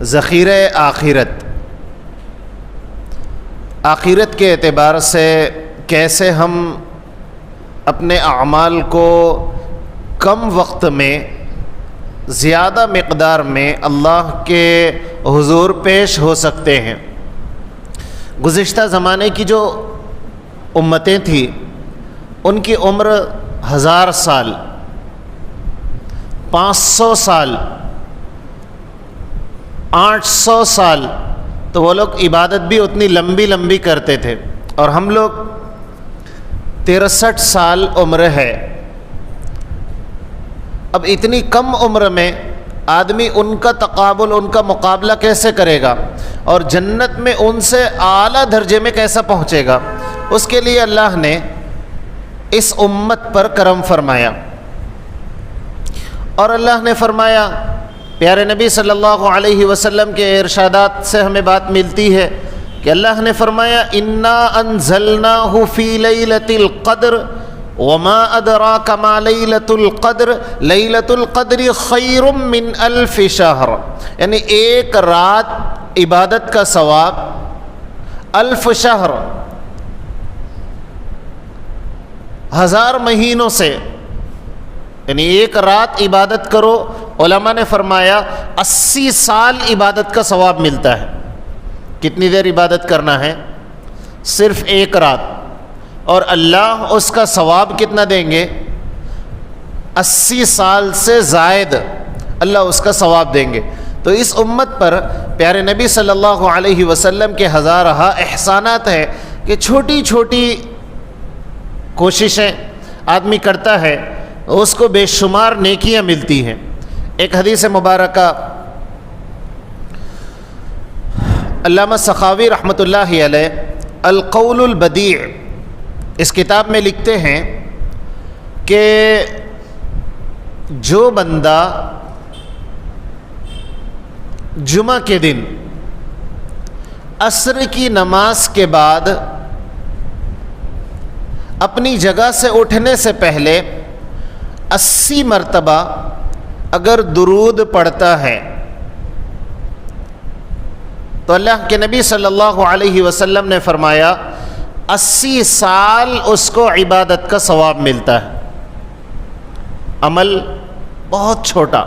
ذخیرہ آخرت، آخرت کے اعتبار سے کیسے ہم اپنے اعمال کو کم وقت میں زیادہ مقدار میں اللہ کے حضور پیش ہو سکتے ہیں۔ گزشتہ زمانے کی جو امتیں تھیں ان کی عمر 1000 سال، 500 سال، 800 سال، تو وہ لوگ عبادت بھی اتنی لمبی لمبی کرتے تھے، اور ہم لوگ 63 سال عمر ہے۔ اب اتنی کم عمر میں آدمی ان کا تقابل، ان کا مقابلہ کیسے کرے گا، اور جنت میں ان سے اعلیٰ درجے میں کیسا پہنچے گا؟ اس کے لیے اللہ نے اس امت پر کرم فرمایا، اور اللہ نے فرمایا، پیارے نبی صلی اللہ علیہ وسلم کے ارشادات سے ہمیں بات ملتی ہے کہ اللہ نے فرمایا انا انزلناہ فی لیلۃ القدر وما ادراک ما لیلۃ القدر لیلۃ القدر خیر من الف شہر، یعنی ایک رات عبادت کا ثواب 1000 شہر، 1000 مہینوں سے، یعنی ایک رات عبادت کرو، علماء نے فرمایا 80 سال عبادت کا ثواب ملتا ہے۔ کتنی دیر عبادت کرنا ہے؟ صرف ایک رات، اور اللہ اس کا ثواب کتنا دیں گے؟ 80 سال سے زائد اللہ اس کا ثواب دیں گے۔ تو اس امت پر پیارے نبی صلی اللہ علیہ وسلم کے ہزارہ احسانات ہیں کہ چھوٹی چھوٹی کوششیں آدمی کرتا ہے اس کو بے شمار نیکیاں ملتی ہیں۔ ایک حدیث مبارکہ علامہ سخاوی رحمۃ اللہ علیہ القول البدیع اس کتاب میں لکھتے ہیں کہ جو بندہ جمعہ کے دن عصر کی نماز کے بعد اپنی جگہ سے اٹھنے سے پہلے 80 مرتبہ اگر درود پڑھتا ہے تو اللہ کے نبی صلی اللہ علیہ وسلم نے فرمایا 80 سال اس کو عبادت کا ثواب ملتا ہے۔ عمل بہت چھوٹا،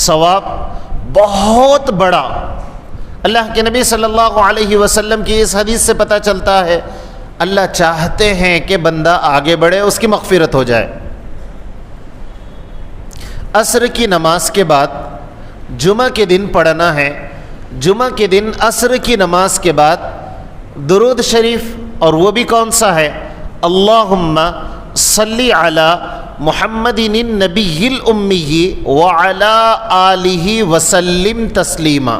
ثواب بہت بڑا۔ اللہ کے نبی صلی اللہ علیہ وسلم کی اس حدیث سے پتہ چلتا ہے اللہ چاہتے ہیں کہ بندہ آگے بڑھے، اس کی مغفرت ہو جائے۔ عصر کی نماز کے بعد جمعہ کے دن پڑھنا ہے، جمعہ کے دن عصر کی نماز کے بعد درود شریف، اور وہ بھی کون سا ہے؟ اللہم صلی علی محمد النبی الامی وعلی آلہ وسلم تسلیما۔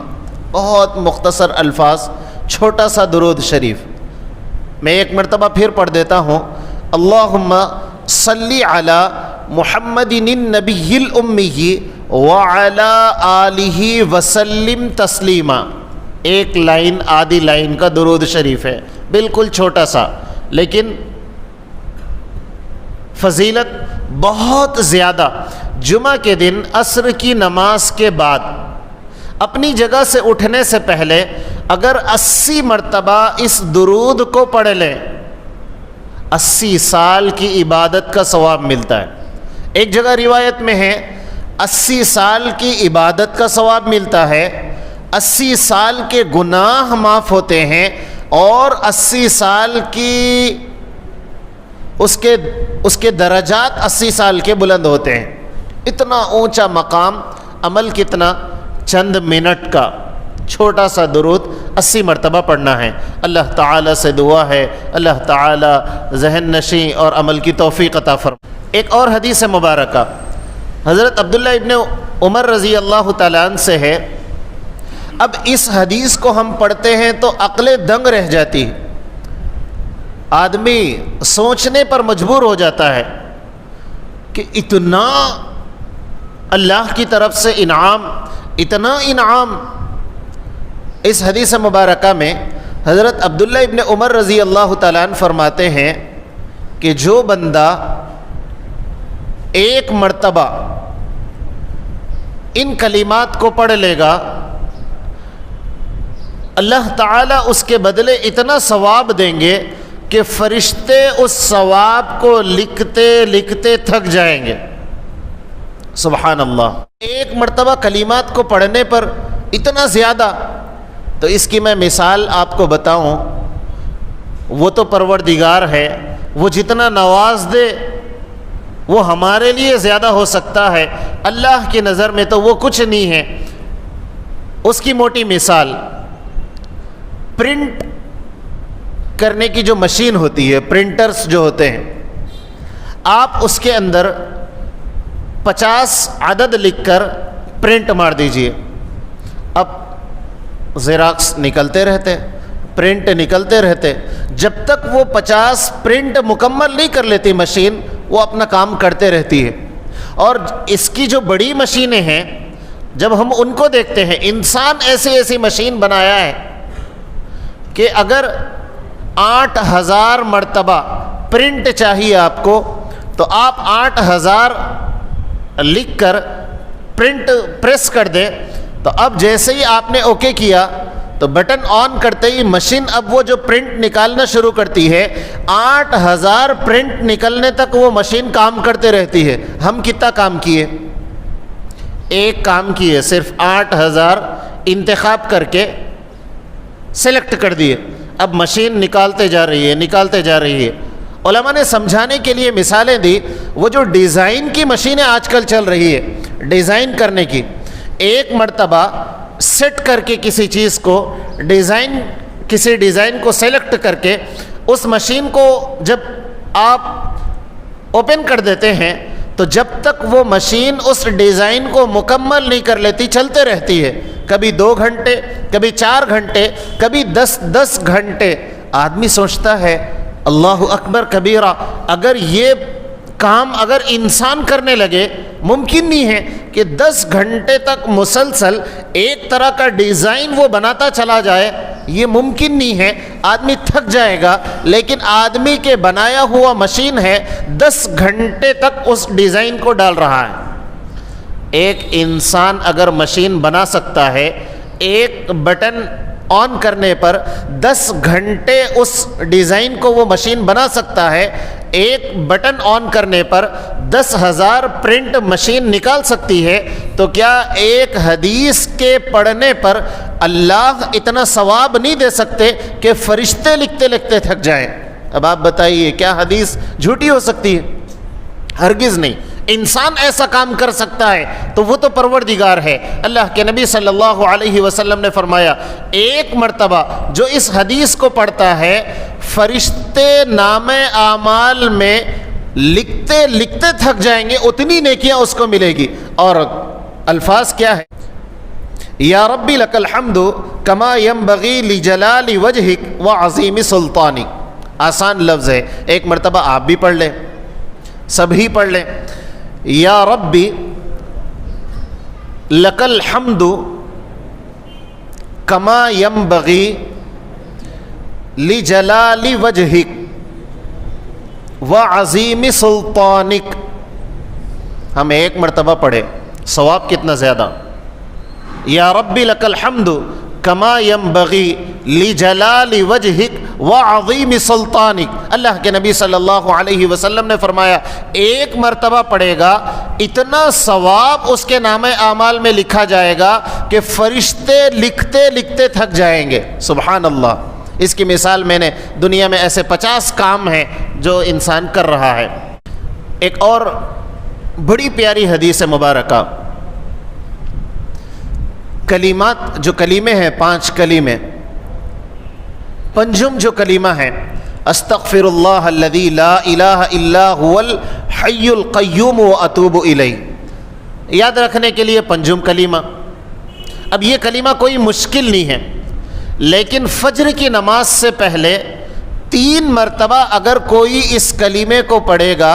بہت مختصر الفاظ، چھوٹا سا درود شریف۔ میں ایک مرتبہ پھر پڑھ دیتا ہوں، اللہم صلی علی محمد النبی الامی وعلی آلہ وسلم تسلیما۔ ایک لائن، آدھی لائن کا درود شریف ہے، بالکل چھوٹا سا، لیکن فضیلت بہت زیادہ۔ جمعہ کے دن عصر کی نماز کے بعد اپنی جگہ سے اٹھنے سے پہلے اگر 80 مرتبہ اس درود کو پڑھ لیں، 80 سال کی عبادت کا ثواب ملتا ہے۔ ایک جگہ روایت میں ہے 80 سال کی عبادت کا ثواب ملتا ہے، 80 سال کے گناہ معاف ہوتے ہیں، اور 80 سال کی اس کے درجات 80 سال کے بلند ہوتے ہیں۔ اتنا اونچا مقام، عمل کتنا؟ چند منٹ کا چھوٹا سا درود 80 مرتبہ پڑھنا ہے۔ اللہ تعالیٰ سے دعا ہے اللہ تعالیٰ ذہن نشیں اور عمل کی توفیق عطا فرمائے۔ ایک اور حدیث مبارکہ حضرت عبداللہ ابن عمر رضی اللہ تعالیٰ عنہ سے ہے۔ اب اس حدیث کو ہم پڑھتے ہیں تو عقلیں دنگ رہ جاتی ہے، آدمی سوچنے پر مجبور ہو جاتا ہے کہ اتنا اللہ کی طرف سے انعام، اتنا انعام۔ اس حدیث مبارکہ میں حضرت عبداللہ ابن عمر رضی اللہ تعالیٰ عنہ فرماتے ہیں کہ جو بندہ ایک مرتبہ ان کلمات کو پڑھ لے گا اللہ تعالیٰ اس کے بدلے اتنا ثواب دیں گے کہ فرشتے اس ثواب کو لکھتے لکھتے تھک جائیں گے۔ سبحان اللہ، ایک مرتبہ کلمات کو پڑھنے پر اتنا زیادہ، تو اس کی میں مثال آپ کو بتاؤں، وہ تو پروردگار ہے، وہ جتنا نواز دے وہ ہمارے لیے زیادہ ہو سکتا ہے، اللہ کی نظر میں تو وہ کچھ نہیں ہے۔ اس کی موٹی مثال، پرنٹ کرنے کی جو مشین ہوتی ہے، پرنٹرز جو ہوتے ہیں، آپ اس کے اندر 50 عدد لکھ کر پرنٹ مار دیجئے، اب زیراکس نکلتے رہتے، پرنٹ نکلتے رہتے، جب تک وہ 50 پرنٹ مکمل نہیں کر لیتی مشین، وہ اپنا کام کرتے رہتی ہے۔ اور اس کی جو بڑی مشینیں ہیں، جب ہم ان کو دیکھتے ہیں، انسان ایسی مشین بنایا ہے کہ اگر 8000 مرتبہ پرنٹ چاہیے آپ کو، تو آپ 8000 لکھ کر پرنٹ پریس کر دیں، تو اب جیسے ہی آپ نے اوکے کیا تو بٹن آن کرتے ہی مشین اب وہ جو پرنٹ نکالنا شروع کرتی ہے، 8000 پرنٹ نکلنے تک وہ مشین کام کرتے رہتی ہے۔ ہم کتنا کام کیے؟ ایک کام کیے، صرف 8000 انتخاب کر کے سلیکٹ کر دیے، اب مشین نکالتے جا رہی ہے۔ علماء نے سمجھانے کے لیے مثالیں دی، وہ جو ڈیزائن کی مشینیں آج کل چل رہی ہے، ڈیزائن کرنے کی، ایک مرتبہ سیٹ کر کے کسی چیز کو کسی ڈیزائن کو سلیکٹ کر کے اس مشین کو جب آپ اوپن کر دیتے ہیں تو جب تک وہ مشین اس ڈیزائن کو مکمل نہیں کر لیتی چلتے رہتی ہے، کبھی 2 گھنٹے، کبھی 4 گھنٹے، کبھی 10 گھنٹے۔ آدمی سوچتا ہے اللہ اکبر کبیرہ، اگر یہ کام اگر انسان کرنے لگے، ممکن نہیں ہے کہ 10 گھنٹے تک مسلسل ایک طرح کا ڈیزائن وہ بناتا چلا جائے، یہ ممکن نہیں ہے، آدمی تھک جائے گا۔ لیکن آدمی کے بنایا ہوا مشین ہے، 10 گھنٹے تک اس ڈیزائن کو ڈال رہا ہے۔ ایک انسان اگر مشین بنا سکتا ہے، ایک بٹن آن کرنے پر 10 گھنٹے اس ڈیزائن کو وہ مشین بنا سکتا ہے، ایک بٹن آن کرنے پر 10,000 پرنٹ مشین نکال سکتی ہے، تو کیا ایک حدیث کے پڑھنے پر اللہ اتنا ثواب نہیں دے سکتے کہ فرشتے لکھتے لکھتے تھک جائیں؟ اب آپ بتائیے کیا حدیث جھوٹی ہو سکتی ہے؟ ہرگز نہیں۔ انسان ایسا کام کر سکتا ہے تو وہ تو پروردگار ہے۔ اللہ کے نبی صلی اللہ علیہ وسلم نے فرمایا، ایک مرتبہ جو اس حدیث کو پڑھتا ہے، فرشتے نام اعمال میں لکھتے لکھتے تھک جائیں گے، اتنی نیکیاں اس کو ملے گی۔ اور الفاظ کیا ہے؟ یا ربی لک الحمد کما ینبغی لجلال وجہک وعظیم سلطانک۔ آسان لفظ ہے، ایک مرتبہ آپ بھی پڑھ لیں، سب ہی پڑھ لیں۔ یا ربی لک الحمد کما ینبغی لجلال وجہک وعظیم سلطانک۔ ہم ایک مرتبہ پڑھیں، ثواب کتنا زیادہ۔ یا ربی لک الحمد کما ینبغی لجلال وجہک وعظیم سلطانک۔ اللہ کے نبی صلی اللہ علیہ وسلم نے فرمایا، ایک مرتبہ پڑھے گا، اتنا ثواب اس کے نام اعمال میں لکھا جائے گا کہ فرشتے لکھتے لکھتے تھک جائیں گے۔ سبحان اللہ۔ اس کی مثال میں نے دنیا میں ایسے 50 کام ہیں جو انسان کر رہا ہے۔ ایک اور بڑی پیاری حدیث مبارکہ، کلمات جو کلمے ہیں، 5 کلمے، پنجم جو کلمہ ہے، استغفر اللہ الذی لا الہ الا هو الحی القیوم واتوب الیہ، یاد رکھنے کے لیے پنجم کلمہ۔ اب یہ کلمہ کوئی مشکل نہیں ہے، لیکن فجر کی نماز سے پہلے 3 مرتبہ اگر کوئی اس کلمے کو پڑھے گا،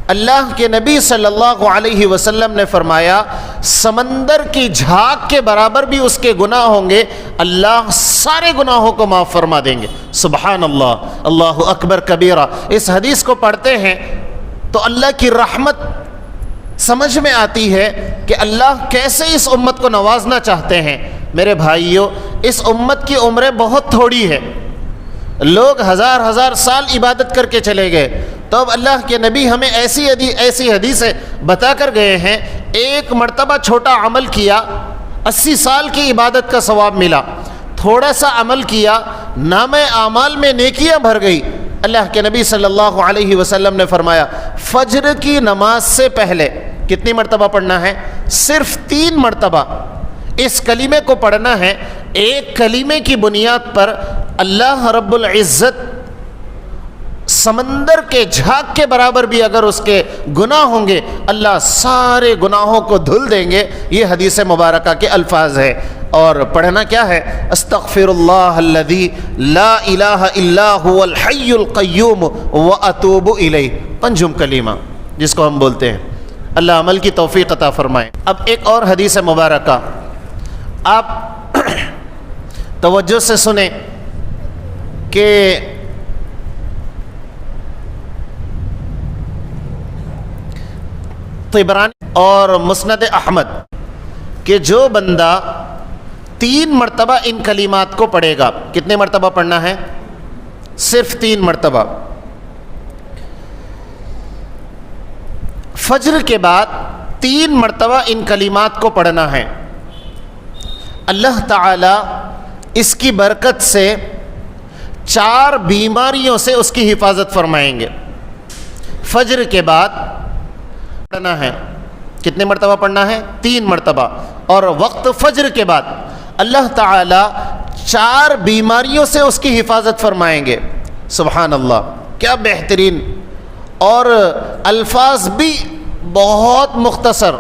اللہ کے نبی صلی اللہ علیہ وسلم نے فرمایا سمندر کی جھاگ کے برابر بھی اس کے گناہ ہوں گے، اللہ سارے گناہوں کو معاف فرما دیں گے۔ سبحان اللہ، اللہ اکبر کبیرہ۔ اس حدیث کو پڑھتے ہیں تو اللہ کی رحمت سمجھ میں آتی ہے کہ اللہ کیسے اس امت کو نوازنا چاہتے ہیں۔ میرے بھائیوں، اس امت کی عمریں بہت تھوڑی ہے، لوگ ہزار ہزار سال عبادت کر کے چلے گئے، تو اب اللہ کے نبی ہمیں ایسی حدیثیں بتا کر گئے ہیں، ایک مرتبہ چھوٹا عمل کیا 80 سال کی عبادت کا ثواب ملا، تھوڑا سا عمل کیا نامہ اعمال میں نیکیاں بھر گئی۔ اللہ کے نبی صلی اللہ علیہ وسلم نے فرمایا فجر کی نماز سے پہلے کتنی مرتبہ پڑھنا ہے؟ صرف 3 مرتبہ اس کلمے کو پڑھنا ہے۔ ایک کلمے کی بنیاد پر اللہ رب العزت سمندر کے جھاگ کے برابر بھی اگر اس کے گناہ ہوں گے، اللہ سارے گناہوں کو دھل دیں گے۔ یہ حدیث مبارکہ کے الفاظ ہے۔ اور پڑھنا کیا ہے؟ استغفر اللہ الذی لا الہ الا هو الحی القیوم واتوب الیہ، پنجم کلمہ جس کو ہم بولتے ہیں۔ اللہ عمل کی توفیق عطا فرمائے۔ اب ایک اور حدیث مبارکہ آپ توجہ سے سنیں کہ طبرانی اور مسند احمد کہ جو بندہ 3 مرتبہ ان کلمات کو پڑھے گا، کتنے مرتبہ پڑھنا ہے؟ صرف 3 مرتبہ۔ فجر کے بعد 3 مرتبہ ان کلمات کو پڑھنا ہے، اللہ تعالی اس کی برکت سے 4 بیماریوں سے اس کی حفاظت فرمائیں گے۔ فجر کے بعد پڑھنا ہے، کتنے مرتبہ پڑھنا ہے؟ 3 مرتبہ۔ اور وقت فجر کے بعد اللہ تعالی 4 بیماریوں سے اس کی حفاظت فرمائیں گے۔ سبحان اللہ، کیا بہترین! اور الفاظ بھی بہت مختصر،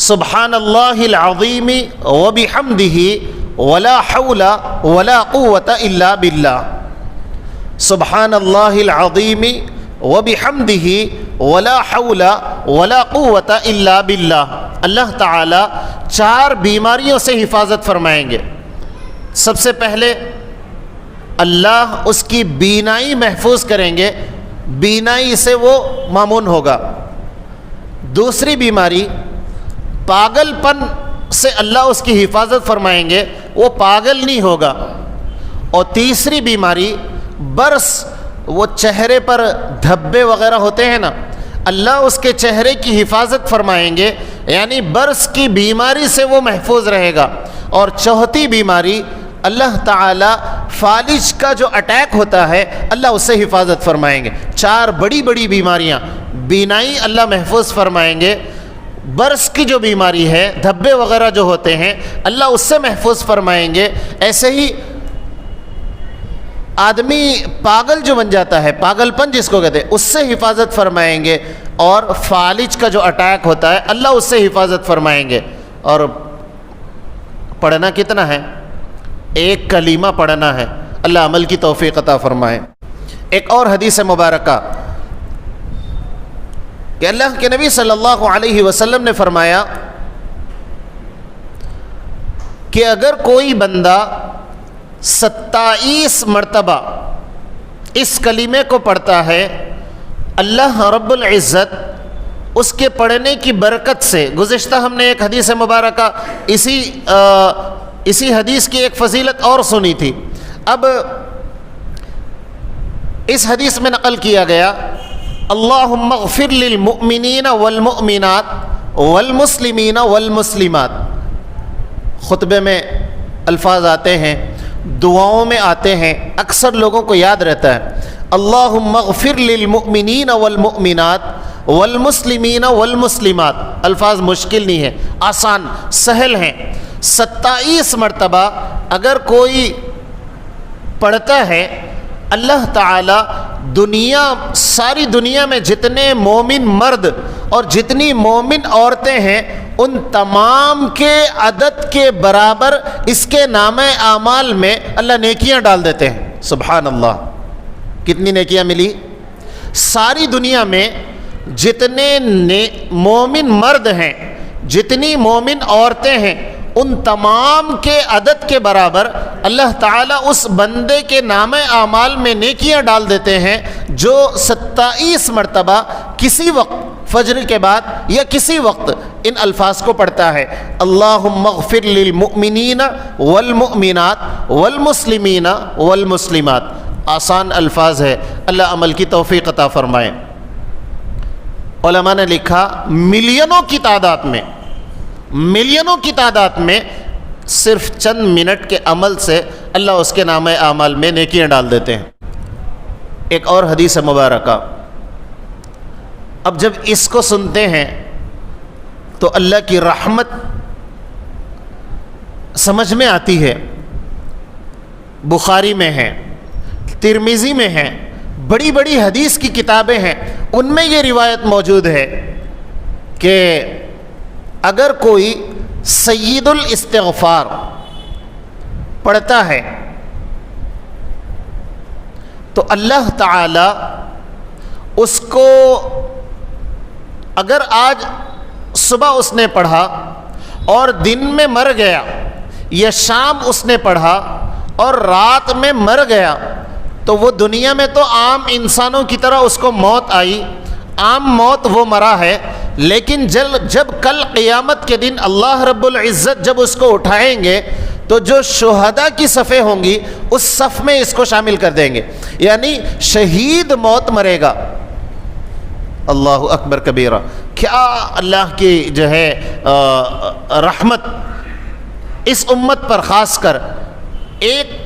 سبحان اللہ العظیم وبحمدہ ولا حول ولا قوت الا باللہ، سبحان اللہ العظیم وبحمدہ ولا حول ولا قوت الا باللہ۔ اللہ تعالی 4 بیماریوں سے حفاظت فرمائیں گے۔ سب سے پہلے اللہ اس کی بینائی محفوظ کریں گے، بینائی سے وہ مامون ہوگا۔ دوسری بیماری پاگل پن سے اللہ اس کی حفاظت فرمائیں گے، وہ پاگل نہیں ہوگا۔ اور تیسری بیماری برس، وہ چہرے پر دھبے وغیرہ ہوتے ہیں نا، اللہ اس کے چہرے کی حفاظت فرمائیں گے، یعنی برس کی بیماری سے وہ محفوظ رہے گا۔ اور چوتھی بیماری اللہ تعالی فالج کا جو اٹیک ہوتا ہے، اللہ اس سے حفاظت فرمائیں گے۔ 4 بڑی بڑی بیماریاں، بینائی اللہ محفوظ فرمائیں گے، برس کی جو بیماری ہے، دھبے وغیرہ جو ہوتے ہیں، اللہ اس سے محفوظ فرمائیں گے۔ ایسے ہی آدمی پاگل جو بن جاتا ہے، پاگل پن جس کو کہتے ہیں، اس سے حفاظت فرمائیں گے۔ اور فالج کا جو اٹیک ہوتا ہے، اللہ اس سے حفاظت فرمائیں گے۔ اور پڑھنا کتنا ہے؟ 1 کلمہ پڑھنا ہے۔ اللہ عمل کی توفیق عطا فرمائے۔ ایک اور حدیث مبارکہ کہ اللہ کے نبی صلی اللہ علیہ وسلم نے فرمایا کہ اگر کوئی بندہ 27 مرتبہ اس کلمے کو پڑھتا ہے، اللہ رب العزت اس کے پڑھنے کی برکت سے، گزشتہ ہم نے ایک حدیث مبارکہ اسی حدیث کی ایک فضیلت اور سنی تھی، اب اس حدیث میں نقل کیا گیا اللہم اغفر للمؤمنین والمؤمنات والمسلمین والمسلمات۔ خطبے میں الفاظ آتے ہیں، دعاؤں میں آتے ہیں، اکثر لوگوں کو یاد رہتا ہے، اللہم اغفر للمؤمنین والمؤمنات والمسلمین والمسلمات۔ الفاظ مشکل نہیں ہے، آسان سہل ہیں۔ 27 مرتبہ اگر کوئی پڑھتا ہے، اللہ تعالی ساری دنیا میں جتنے مومن مرد اور جتنی مومن عورتیں ہیں، ان تمام کے عدد کے برابر اس کے نامہ اعمال میں اللہ نیکیاں ڈال دیتے ہیں۔ سبحان اللہ، کتنی نیکیاں ملی؟ ساری دنیا میں جتنے مومن مرد ہیں، جتنی مومن عورتیں ہیں، ان تمام کے عدد کے برابر اللہ تعالیٰ اس بندے کے نامہ اعمال میں نیکیاں ڈال دیتے ہیں، جو 27 مرتبہ کسی وقت فجر کے بعد یا کسی وقت ان الفاظ کو پڑھتا ہے، اللہم اغفر للمؤمنین والمؤمنات والمسلمین والمسلمات، آسان الفاظ ہے، اللہ عمل کی توفیق عطا فرمائے۔ علماء نے لکھا ملینوں کی تعداد میں صرف چند منٹ کے عمل سے اللہ اس کے نامہ اعمال میں نیکیاں ڈال دیتے ہیں۔ ایک اور حدیث مبارکہ، اب جب اس کو سنتے ہیں تو اللہ کی رحمت سمجھ میں آتی ہے۔ بخاری میں ہے، ترمذی میں ہے، بڑی بڑی حدیث کی کتابیں ہیں، ان میں یہ روایت موجود ہے کہ اگر کوئی سید الاستغفار پڑھتا ہے تو اللہ تعالی اس کو، اگر آج صبح اس نے پڑھا اور دن میں مر گیا، یا شام اس نے پڑھا اور رات میں مر گیا، تو وہ دنیا میں تو عام انسانوں کی طرح اس کو موت آئی، عام موت وہ مرا ہے، لیکن جب کل قیامت کے دن اللہ رب العزت جب اس کو اٹھائیں گے تو جو شہداء کی صفیں ہوں گی اس صف میں اس کو شامل کر دیں گے، یعنی شہید موت مرے گا۔ اللہ اکبر کبیرہ، کیا اللہ کی جو ہے رحمت اس امت پر، خاص کر ایک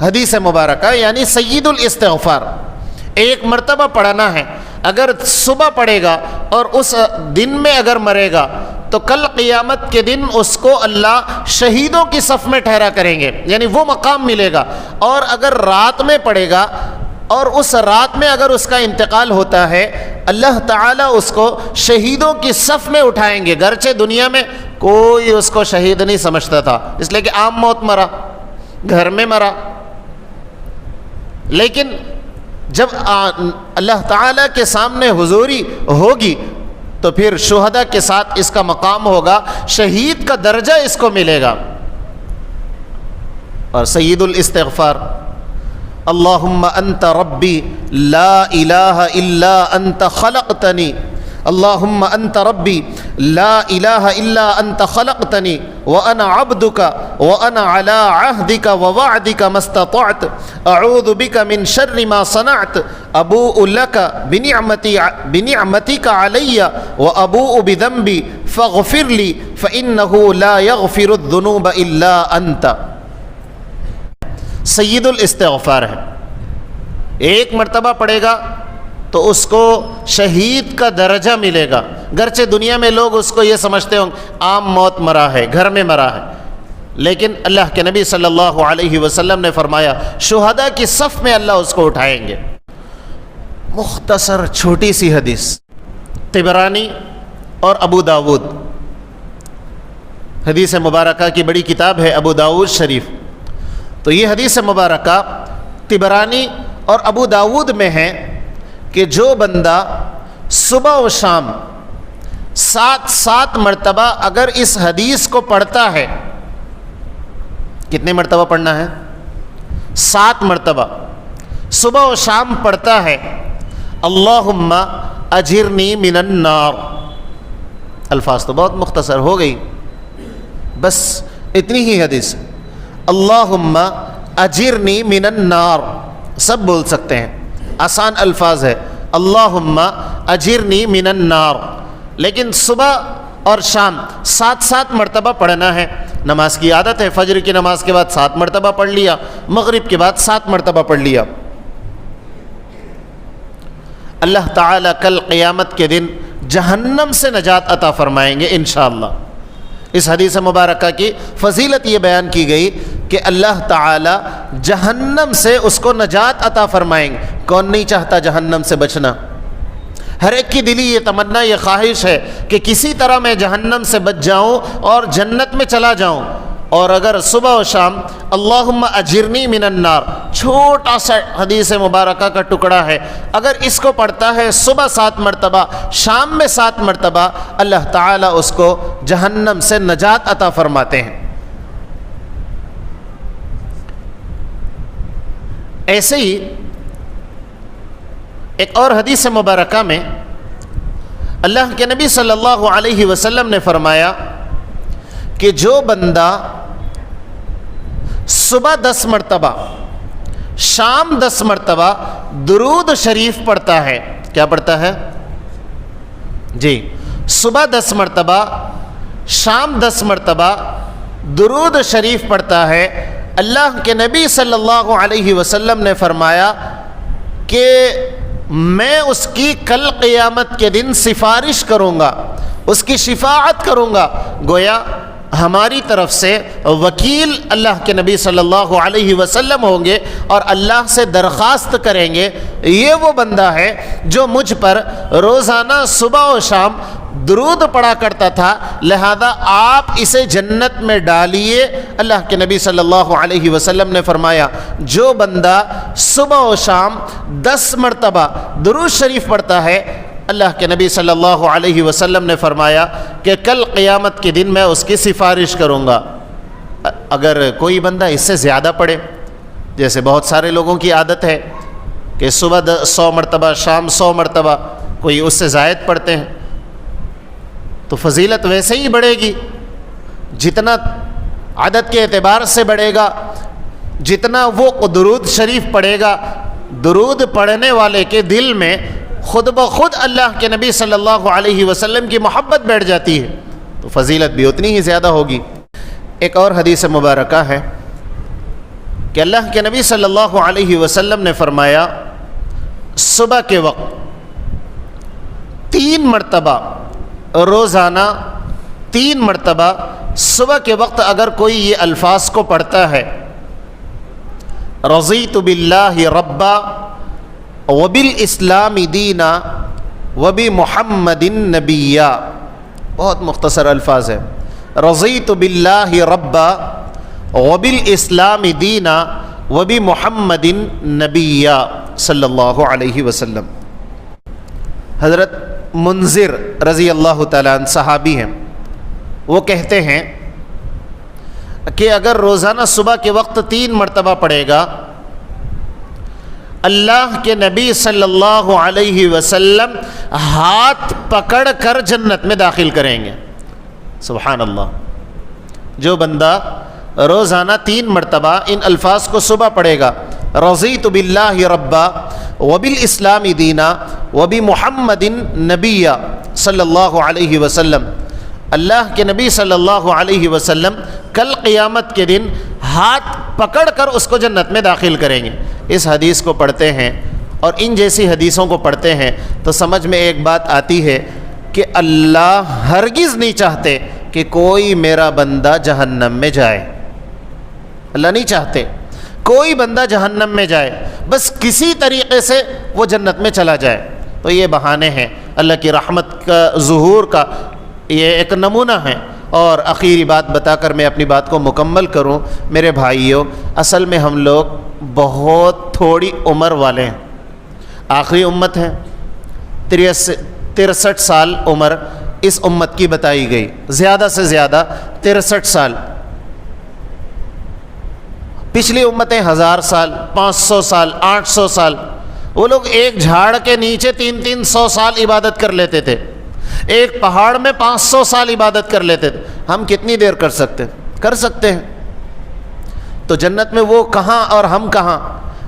حدیث مبارکہ یعنی سید الاستغفار ایک مرتبہ پڑھنا ہے، اگر صبح پڑھے گا اور اس دن میں اگر مرے گا تو کل قیامت کے دن اس کو اللہ شہیدوں کی صف میں ٹھہرا کریں گے، یعنی وہ مقام ملے گا۔ اور اگر رات میں پڑھے گا اور اس رات میں اگر اس کا انتقال ہوتا ہے، اللہ تعالیٰ اس کو شہیدوں کی صف میں اٹھائیں گے، گرچہ دنیا میں کوئی اس کو شہید نہیں سمجھتا تھا، اس لیے کہ عام موت مرا، گھر میں مرا، لیکن جب اللہ تعالیٰ کے سامنے حضوری ہوگی تو پھر شہداء کے ساتھ اس کا مقام ہوگا، شہید کا درجہ اس کو ملے گا۔ اور سید الاستغفار، اللہم انت ربی لا الہ الا انت خلقتنی، اللہم انت ربی لا الہ الا انت خلقتنی وانا عبدک وانا علی عہدک ووعدک ما استطعت اعوذ بک من شر ما صنعت ابوء لک بنعمتک علی وابوء بذنبی فاغفر لی فانہ لا یغفر الذنوب الا انت۔ سید الاستغفار ہے، ایک مرتبہ پڑھے گا تو اس کو شہید کا درجہ ملے گا، گرچہ دنیا میں لوگ اس کو یہ سمجھتے ہوں عام موت مرا ہے، گھر میں مرا ہے، لیکن اللہ کے نبی صلی اللہ علیہ وسلم نے فرمایا شہداء کی صف میں اللہ اس کو اٹھائیں گے۔ مختصر چھوٹی سی حدیث، طبرانی اور ابو داود، حدیث مبارکہ کی بڑی کتاب ہے ابو داود شریف، تو یہ حدیث مبارکہ طبرانی اور ابو داود میں ہے کہ جو بندہ صبح و شام 7 مرتبہ اگر اس حدیث کو پڑھتا ہے، کتنے مرتبہ پڑھنا ہے؟ 7 مرتبہ صبح و شام پڑھتا ہے، اللہم اجرنی من النار، الفاظ تو بہت مختصر ہو گئی، بس اتنی ہی حدیث، اللہم اجرنی من النار، سب بول سکتے ہیں، آسان الفاظ ہے، اللہم اجرنی من النار، لیکن صبح اور شام 7 مرتبہ پڑھنا ہے۔ نماز کی عادت ہے، فجر کی نماز کے بعد 7 مرتبہ پڑھ لیا، مغرب کے بعد 7 مرتبہ پڑھ لیا۔ اللہ تعالیٰ کل قیامت کے دن جہنم سے نجات عطا فرمائیں گے انشاءاللہ۔ اس حدیث مبارکہ کی فضیلت یہ بیان کی گئی کہ اللہ تعالی جہنم سے اس کو نجات عطا فرمائیں گے۔ کون نہیں چاہتا جہنم سے بچنا؟ ہر ایک کی دلی یہ تمنا، یہ خواہش ہے کہ کسی طرح میں جہنم سے بچ جاؤں اور جنت میں چلا جاؤں۔ اور اگر صبح و شام اللہم اجرنی من النار، چھوٹا سا حدیث مبارکہ کا ٹکڑا ہے، اگر اس کو پڑھتا ہے صبح 7 مرتبہ، شام میں 7 مرتبہ، اللہ تعالیٰ اس کو جہنم سے نجات عطا فرماتے ہیں۔ ایسے ہی ایک اور حدیث مبارکہ میں اللہ کے نبی صلی اللہ علیہ وسلم نے فرمایا کہ جو بندہ صبح 10 مرتبہ شام 10 مرتبہ درود شریف پڑھتا ہے، کیا پڑھتا ہے جی؟ صبح 10 مرتبہ شام 10 مرتبہ درود شریف پڑھتا ہے، اللہ کے نبی صلی اللہ علیہ وسلم نے فرمایا کہ میں اس کی کل قیامت کے دن سفارش کروں گا، اس کی شفاعت کروں گا۔ گویا ہماری طرف سے وکیل اللہ کے نبی صلی اللہ علیہ وسلم ہوں گے اور اللہ سے درخواست کریں گے، یہ وہ بندہ ہے جو مجھ پر روزانہ صبح و شام درود پڑھا کرتا تھا، لہذا آپ اسے جنت میں ڈالیے۔ اللہ کے نبی صلی اللہ علیہ وسلم نے فرمایا جو بندہ صبح و شام 10 مرتبہ درود شریف پڑھتا ہے، اللہ کے نبی صلی اللہ علیہ وسلم نے فرمایا کہ کل قیامت کے دن میں اس کی سفارش کروں گا۔ اگر کوئی بندہ اس سے زیادہ پڑھے، جیسے بہت سارے لوگوں کی عادت ہے کہ صبح 100 مرتبہ شام 100 مرتبہ، کوئی اس سے زائد پڑھتے ہیں، تو فضیلت ویسے ہی بڑھے گی، جتنا عدد کے اعتبار سے بڑھے گا، جتنا وہ درود شریف پڑھے گا، درود پڑھنے والے کے دل میں خود بخود اللہ کے نبی صلی اللہ علیہ وسلم کی محبت بیٹھ جاتی ہے، تو فضیلت بھی اتنی ہی زیادہ ہوگی۔ ایک اور حدیث مبارکہ ہے کہ اللہ کے نبی صلی اللہ علیہ وسلم نے فرمایا صبح کے وقت 3 مرتبہ روزانہ 3 مرتبہ صبح کے وقت اگر کوئی یہ الفاظ کو پڑھتا ہے، رضیت باللہ ربا وبالاسلام دینا وبمحمد نبیا، بہت مختصر الفاظ ہے، رضیت باللہ ربا وبالاسلام دینا وبمحمد نبیا صلی اللہ علیہ وسلم۔ حضرت منذر رضی اللہ تعالیٰ عنہ صحابی ہیں، وہ کہتے ہیں کہ اگر روزانہ صبح کے وقت 3 مرتبہ پڑھے گا، اللہ کے نبی صلی اللہ علیہ وسلم ہاتھ پکڑ کر جنت میں داخل کریں گے۔ سبحان اللہ۔ جو بندہ روزانہ 3 مرتبہ ان الفاظ کو صبح پڑھے گا، رضیت باللہ ربا وبالاسلام دینا وبمحمد نبیا صلی اللہ علیہ وسلم، اللہ کے نبی صلی اللہ علیہ وسلم کل قیامت کے دن ہاتھ پکڑ کر اس کو جنت میں داخل کریں گے۔ اس حدیث کو پڑھتے ہیں اور ان جیسی حدیثوں کو پڑھتے ہیں تو سمجھ میں ایک بات آتی ہے کہ اللہ ہرگز نہیں چاہتے کہ کوئی میرا بندہ جہنم میں جائے۔ اللہ نہیں چاہتے کوئی بندہ جہنم میں جائے، بس کسی طریقے سے وہ جنت میں چلا جائے۔ تو یہ بہانے ہیں اللہ کی رحمت کا ظہور کا، یہ ایک نمونہ ہے۔ اور آخری بات بتا کر میں اپنی بات کو مکمل کروں، میرے بھائیوں، اصل میں ہم لوگ بہت تھوڑی عمر والے ہیں، آخری امت ہے، 63 سال عمر اس امت کی بتائی گئی، زیادہ سے زیادہ 63 سال۔ پچھلی امتیں 1000 سال، 500 سال، 800 سال، وہ لوگ ایک جھاڑ کے نیچے 300 سال عبادت کر لیتے تھے، ایک پہاڑ میں 500 سال عبادت کر لیتے تھے۔ ہم کتنی دیر کر سکتے ہیں؟ تو جنت میں وہ کہاں اور ہم کہاں؟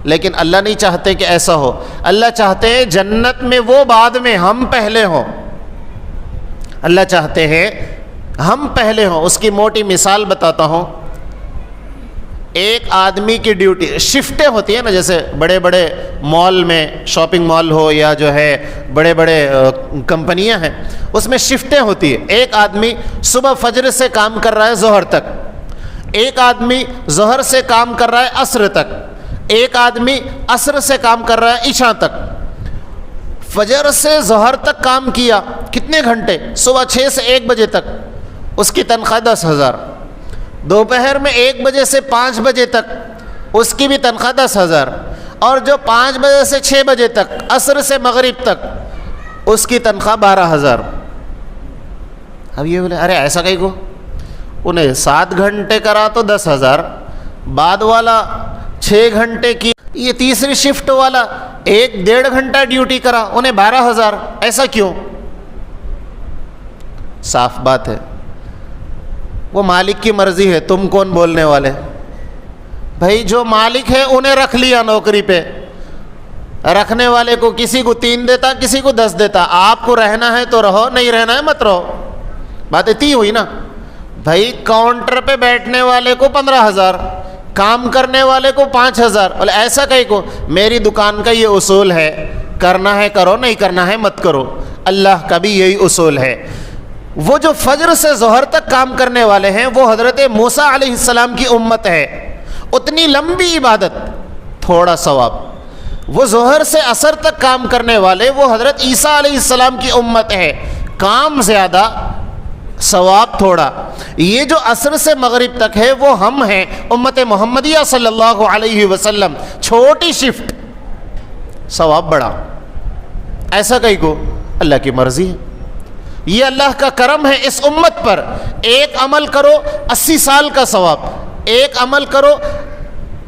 لیکن اللہ نہیں چاہتے کہ ایسا ہو، اللہ چاہتے ہیں جنت میں وہ بعد میں، ہم پہلے ہوں۔ اللہ چاہتے ہیں ہم پہلے ہوں۔ اس کی موٹی مثال بتاتا ہوں۔ ایک آدمی کی ڈیوٹی، شفٹیں ہوتی ہیں نا، جیسے بڑے بڑے مال میں، شاپنگ مال ہو یا جو ہے بڑے بڑے کمپنیاں ہیں، اس میں شفٹیں ہوتی ہیں۔ ایک آدمی صبح فجر سے کام کر رہا ہے ظہر تک، ایک آدمی ظہر سے کام کر رہا ہے عصر تک، ایک آدمی عصر سے کام کر رہا ہے عشاء تک۔ فجر سے ظہر تک کام کیا، کتنے گھنٹے؟ صبح 6 سے 1 بجے تک، اس کی تنخواہ 10,000۔ دوپہر میں 1 بجے سے 5 بجے تک، اس کی بھی تنخواہ 10,000۔ اور جو 5 بجے سے 6 بجے تک، عصر سے مغرب تک، اس کی تنخواہ 12,000۔ اب یہ بولے ارے ایسا کہیں کو، انہیں 7 گھنٹے کرا تو 10,000، بعد والا 6 گھنٹے کی، یہ تیسری شفٹ والا 1 ڈیڑھ گھنٹہ ڈیوٹی کرا، انہیں 12,000۔ ایسا کیوں؟ صاف بات ہے، وہ مالک کی مرضی ہے، تم کون بولنے والے؟ بھائی جو مالک ہے انہیں رکھ لیا نوکری پہ، رکھنے والے کو کسی کو 3 دیتا کسی کو 10 دیتا، آپ کو رہنا ہے تو رہو، نہیں رہنا ہے مت رہو، بات اتنی ہوئی نا۔ بھائی کاؤنٹر پہ بیٹھنے والے کو 15,000، کام کرنے والے کو 5,000، بولے ایسا کہیں کو، میری دکان کا یہ اصول ہے، کرنا ہے کرو، نہیں کرنا ہے مت کرو، اللہ کا بھی یہی اصول ہے۔ وہ جو فجر سے ظہر تک کام کرنے والے ہیں وہ حضرت موسیٰ علیہ السلام کی امت ہے، اتنی لمبی عبادت تھوڑا ثواب۔ وہ ظہر سے عصر تک کام کرنے والے وہ حضرت عیسیٰ علیہ السلام کی امت ہے، کام زیادہ ثواب تھوڑا۔ یہ جو عصر سے مغرب تک ہے وہ ہم ہیں، امت محمدیہ صلی اللہ علیہ وسلم، چھوٹی شفٹ ثواب بڑا۔ ایسا کہیں کو، اللہ کی مرضی ہے، یہ اللہ کا کرم ہے اس امت پر۔ ایک عمل کرو 80 سال کا ثواب، ایک عمل کرو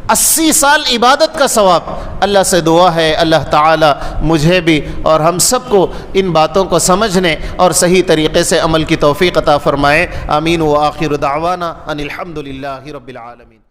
80 سال عبادت کا ثواب۔ اللہ سے دعا ہے اللہ تعالی مجھے بھی اور ہم سب کو ان باتوں کو سمجھنے اور صحیح طریقے سے عمل کی توفیق عطا فرمائے۔ آمین۔ وآخر دعوانا ان الحمد للہ رب العالمین۔